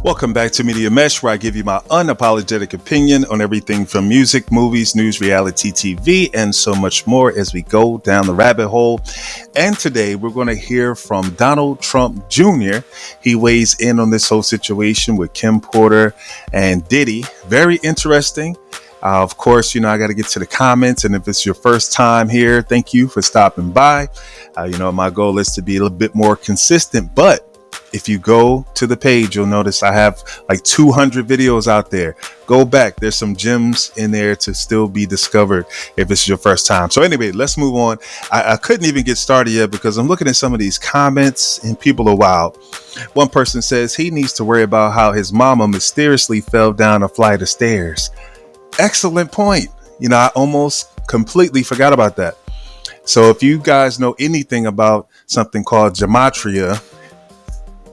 Welcome back to Media Mesh, where I give you my unapologetic opinion on everything from music, movies, news, reality TV, and so much more as we go down the rabbit hole. And today we're going to hear from Donald Trump Jr. He weighs in on this whole situation with Kim Porter and Diddy. Very interesting. Of course, I got to get to the comments. And if it's your first time here, thank you for stopping by. My goal is to be a little bit more consistent, but if you go to the page, you'll notice I have like 200 videos out there. Go back. There's some gems in there to still be discovered if it's your first time. So anyway, let's move on. I couldn't even get started yet because I'm looking at some of these comments and people are wild. One person says he needs to worry about how his mama mysteriously fell down a flight of stairs. Excellent point. I almost completely forgot about that. So if you guys know anything about something called gematria,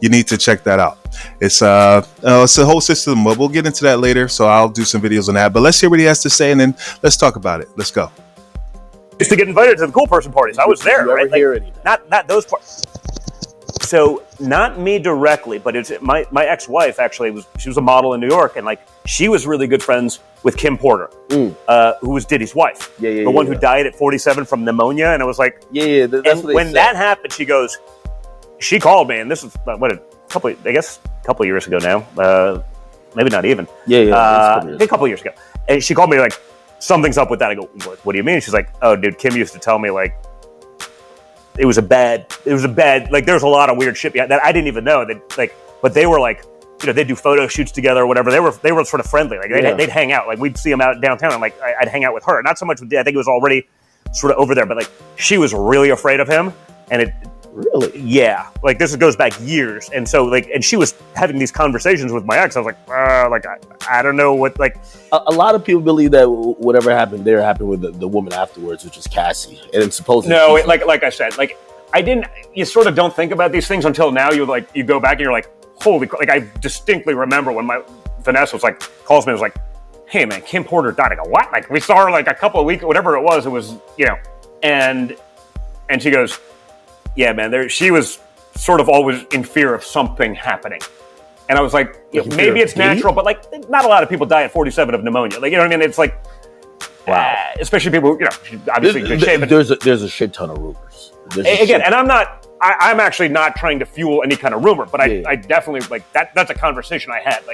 you need to check that out. It's a whole system, but we'll get into that later. So I'll do some videos on that. But let's hear what he has to say, and then let's talk about it. Let's go. Used to get invited to the cool person parties. I was there, right? Not those parties. So not me directly, but it's my ex-wife actually she was a model in New York, and she was really good friends with Kim Porter, who was Diddy's wife, the one who died at 47 from pneumonia. And I was like, That's when that happened, she called me, and this was a couple of years ago now, maybe not even, a couple of years ago, and she called me like, something's up with that. I go, what do you mean? She's like, oh dude, Kim used to tell me it was a bad, there's a lot of weird shit that I didn't even know that, but they were they do photo shoots together or whatever. They were sort of friendly. They'd hang out. We'd see them out downtown, and I'd hang out with her. Not so much with Dad. I think it was already sort of over there, but she was really afraid of him, and it. Really? Yeah. This goes back years. And so and she was having these conversations with my ex. I was I don't know what, A lot of people believe that whatever happened there happened with the woman afterwards, which was Cassie. And supposedly. No, like I said, I didn't, you sort of don't think about these things until now. You go back and you're like, holy, I distinctly remember when Vanessa was calls me and was like, hey man, Kim Porter died. I go, what? We saw her a couple of weeks, whatever it was, and she goes, yeah, man, she was sort of always in fear of something happening. And I was like, maybe it's natural, but not a lot of people die at 47 of pneumonia. You know what I mean? It's wow. Especially people who, obviously there's a shit ton of rumors. And I'm actually not trying to fuel any kind of rumor, but I definitely, that's a conversation I had.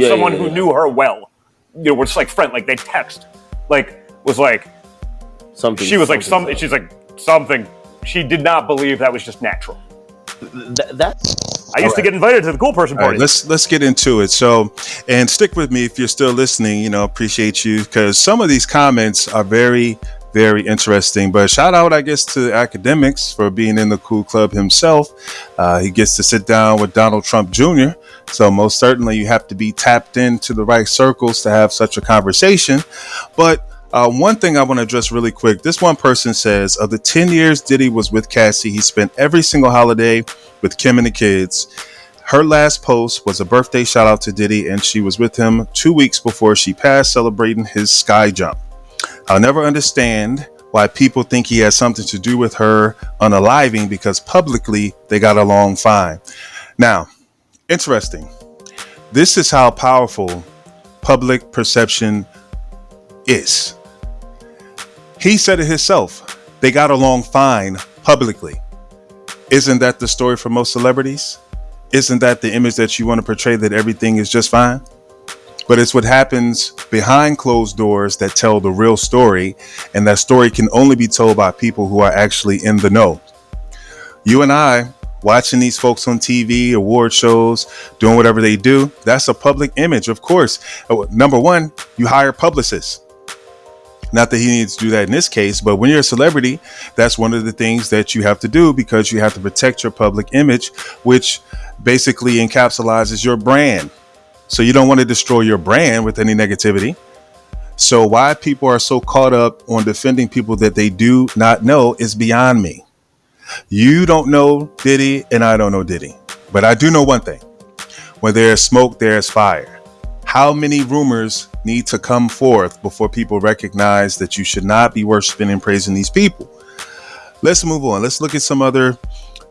Someone who knew her well, was friend, they text, was something. She was she's something. She did not believe that was just natural. I used to get invited to the cool person party. Let's get into it. So, and stick with me if you're still listening. Appreciate you, because some of these comments are very, very interesting. But shout out, I guess, to academics for being in the cool club himself. He gets to sit down with Donald Trump Jr. So most certainly you have to be tapped into the right circles to have such a conversation. But one thing I want to address really quick. This one person says, of the 10 years Diddy was with Cassie, he spent every single holiday with Kim and the kids. Her last post was a birthday shout out to Diddy, and she was with him 2 weeks before she passed, celebrating his sky jump. I'll never understand why people think he has something to do with her unaliving, because publicly they got along fine. Now, interesting. This is how powerful public perception is. He said it himself. They got along fine publicly. Isn't that the story for most celebrities? Isn't that the image that you want to portray, that everything is just fine? But it's what happens behind closed doors that tell the real story. And that story can only be told by people who are actually in the know. You and I watching these folks on TV, award shows, doing whatever they do, that's a public image, of course. Number one, you hire publicists. Not that he needs to do that in this case, but when you're a celebrity, that's one of the things that you have to do, because you have to protect your public image, which basically encapsulates your brand. So you don't want to destroy your brand with any negativity. So why people are so caught up on defending people that they do not know is beyond me. You don't know Diddy and I don't know Diddy, but I do know one thing. When there's smoke, there's fire. How many rumors need to come forth before people recognize that you should not be worshiping and praising these people? Let's move on. Let's look at some other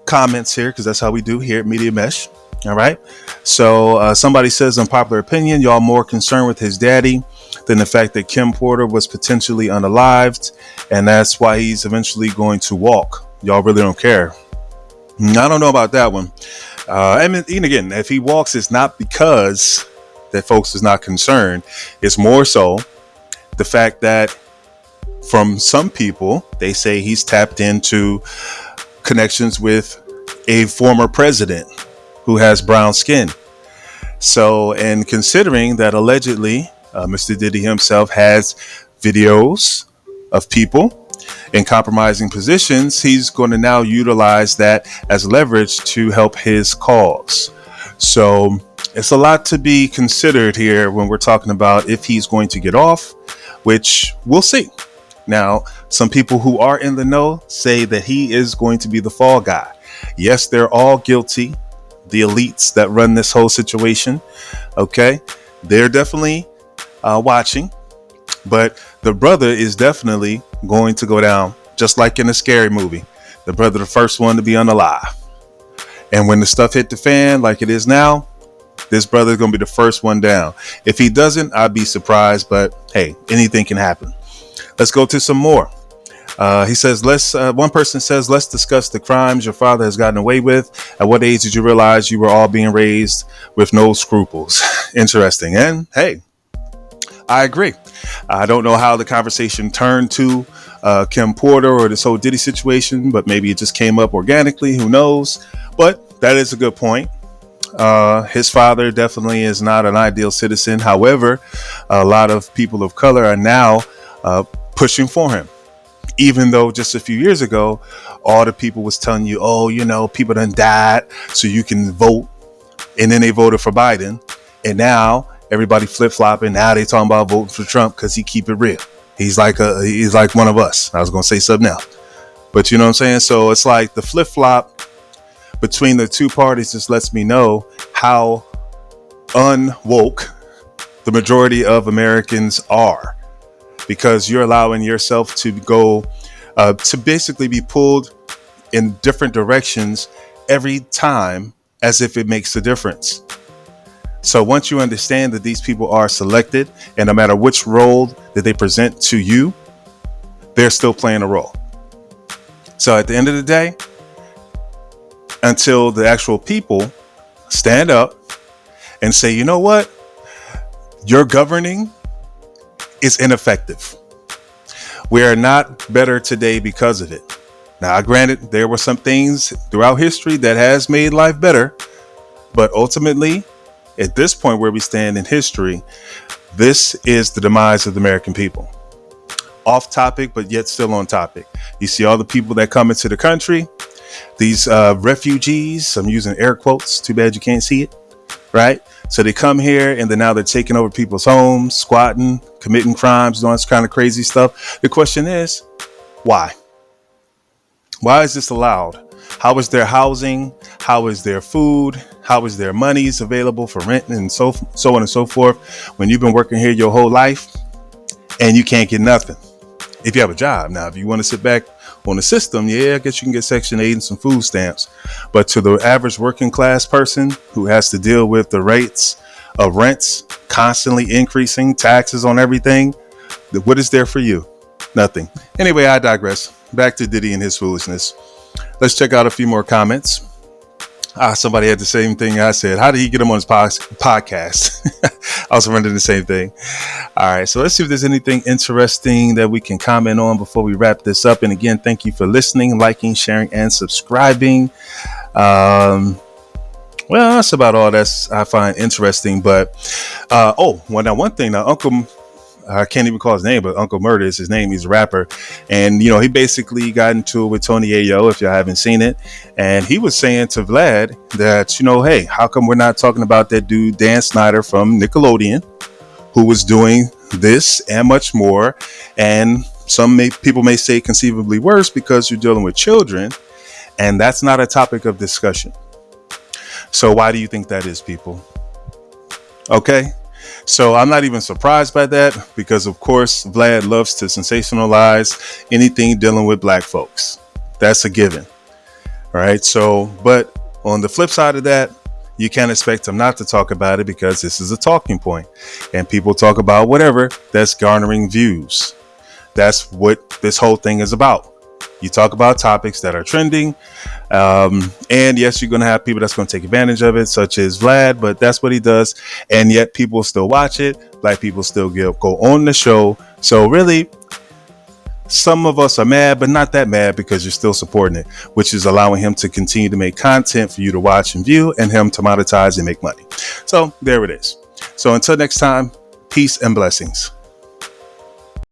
comments here, because that's how we do here at Media Mesh. All right. So somebody says, unpopular opinion, y'all more concerned with his daddy than the fact that Kim Porter was potentially unalived. And that's why he's eventually going to walk. Y'all really don't care. I don't know about that one. And again, if he walks, it's not because that folks is not concerned. It's more so the fact that from some people, they say he's tapped into connections with a former president who has brown skin. So, and considering that allegedly Mr. Diddy himself has videos of people in compromising positions, he's going to now utilize that as leverage to help his cause. So it's a lot to be considered here when we're talking about if he's going to get off, which we'll see. Now, some people who are in the know say that he is going to be the fall guy. Yes, they're all guilty. The elites that run this whole situation. Okay. They're definitely watching, but the brother is definitely going to go down just like in a scary movie. The brother, the first one to be unalive. And when the stuff hit the fan like it is now, this brother is going to be the first one down. If he doesn't, I'd be surprised, but hey, anything can happen. Let's go to some more. He says, one person says, let's discuss the crimes your father has gotten away with. At what age did you realize you were all being raised with no scruples? Interesting. And hey, I agree. I don't know how the conversation turned to Kim Porter or this whole Diddy situation, but maybe it just came up organically. Who knows? But that is a good point. His father definitely is not an ideal citizen. However, a lot of people of color are now pushing for him. Even though just a few years ago, all the people was telling you, oh, you know, people done died so you can vote. And then they voted for Biden. And now everybody flip flopping. Now they talking about voting for Trump because he keep it real. He's like one of us. I was going to say something else. But you know what I'm saying? So it's like the flip flop between the two parties just lets me know how unwoke the majority of Americans are. Because you're allowing yourself to go to basically be pulled in different directions every time as if it makes a difference. So once you understand that these people are selected and no matter which role that they present to you, they're still playing a role. So at the end of the day, until the actual people stand up and say, you know what, your governing is ineffective. We are not better today because of it. Now, granted, there were some things throughout history that has made life better, but ultimately, at this point where we stand in history, this is the demise of the American people. Off topic, but yet still on topic. You see all the people that come into the country, these refugees, I'm using air quotes, too bad you can't see it, right? So they come here and then now they're taking over people's homes, squatting, committing crimes, doing this kind of crazy stuff. The question is, why? Why is this allowed? How is their housing? How is their food? How is their monies available for rent and so on and so forth when you've been working here your whole life and you can't get nothing? If you have a job. Now, if you want to sit back on the system, yeah, I guess you can get Section 8 and some food stamps. But to the average working class person who has to deal with the rates of rents constantly increasing, taxes on everything, what is there for you? Nothing. Anyway, I digress. Back to Diddy and his foolishness. Let's check out a few more comments. Somebody had the same thing I said. How did he get him on his podcast? I was wondering the same thing. All right, so let's see if there's anything interesting that we can comment on before we wrap this up. And again, thank you for listening, liking, sharing, and subscribing. Well, that's about all I find interesting. But one thing now, Uncle, I can't even call his name, but Uncle Murder is his name. He's a rapper. And, you know, he basically got into it with Tony Ayo, if y'all haven't seen it. And he was saying to Vlad that, you know, hey, how come we're not talking about that dude, Dan Snyder from Nickelodeon, who was doing this and much more. And people may say conceivably worse because you're dealing with children. And that's not a topic of discussion. So why do you think that is, people? Okay. So I'm not even surprised by that because, of course, Vlad loves to sensationalize anything dealing with black folks. That's a given. All right. So, but on the flip side of that, you can't expect him not to talk about it because this is a talking point. And people talk about whatever that's garnering views. That's what this whole thing is about. You talk about topics that are trending. And yes, you're going to have people that's going to take advantage of it, such as Vlad, but that's what he does. And yet people still watch it. Black people still go on the show. So really, some of us are mad, but not that mad because you're still supporting it, which is allowing him to continue to make content for you to watch and view and him to monetize and make money. So there it is. So until next time, peace and blessings.